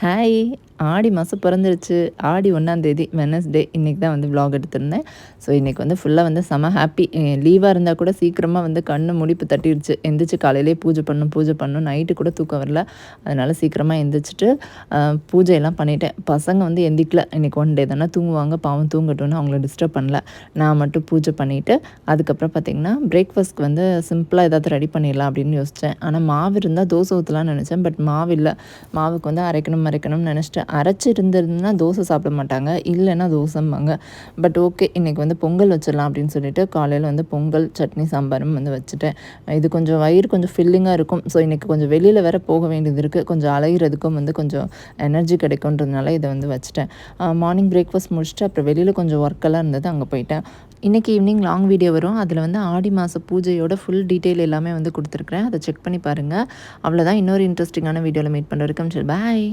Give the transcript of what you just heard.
Hi! ஆடி மாதம் பிறந்துருச்சு. ஆடி 1ஆந்தேதி Wednesday இன்னைக்கு தான் வந்து விலாக் எடுத்திருந்தேன். ஸோ இன்றைக்கி வந்து ஃபுல்லாக வந்து செம ஹாப்பி. லீவாக இருந்தால் கூட சீக்கிரமாக வந்து கண்ணு முழிப்பு தட்டிடுச்சு. எந்திரிச்சு காலையிலேயே பூஜை பண்ணணும். நைட்டு கூட தூக்கம் வரல. அதனால் சீக்கிரமாக எந்திரிச்சிட்டு பூஜையெல்லாம் பண்ணிட்டேன். பசங்க வந்து எந்திரிக்கல. இன்றைக்கி ஒன் டே தானே தூங்குவாங்க. பாவம் தூங்கட்டும்னு அவங்கள டிஸ்டர்ப் பண்ணல. நான் மட்டும் பூஜை பண்ணிவிட்டு அதுக்கப்புறம் பார்த்திங்கன்னா பிரேக்ஃபாஸ்ட்க்கு வந்து சிம்பிளாக ஏதாவது ரெடி பண்ணிடலாம் அப்படின்னு யோசித்தேன். ஆனால் மாவு இருந்தால் தோசை ஊற்றலாம்னு நினச்சேன். பட் மாவு இல்லை. மாவுக்கு வந்து அரைக்கணும்னு நினச்சிட்டேன். அரைச்சி இருந்திருந்ததுன்னா தோசை சாப்பிட மாட்டாங்க, இல்லைன்னா தோசைம்பாங்க. பட் ஓகே, இன்றைக்கி வந்து பொங்கல் வச்சிடலாம் அப்படின்னு சொல்லிட்டு காலையில் வந்து பொங்கல், சட்னி, சாம்பாரும் வந்து வச்சுட்டேன். இது கொஞ்சம் வயிறு கொஞ்சம் ஃபில்லிங்காக இருக்கும். ஸோ இன்றைக்கி கொஞ்சம் வெளியில் வேற போக வேண்டியது இருக்குது. கொஞ்சம் அலைகிறதுக்கும் வந்து கொஞ்சம் எனர்ஜி கிடைக்குன்றதுனால இதை வந்து வச்சுட்டேன். மார்னிங் பிரேக்ஃபாஸ்ட் முடிச்சுட்டு அப்புறம் வெளியில் கொஞ்சம் ஒர்க்கெல்லாம் இருந்தது, அங்கே போயிட்டேன். இன்றைக்கி ஈவினிங் லாங் வீடியோ வரும். அதில் வந்து ஆடி மாத பூஜையோட ஃபுல் டீட்டெயில் எல்லாமே வந்து கொடுத்துருக்குறேன். அதை செக் பண்ணி பாருங்கள். அவ்வளோதான். இன்னொரு இன்ட்ரெஸ்டிங்கான வீடியோவில் மீட் பண்ணுற வரைக்கும் பாய்.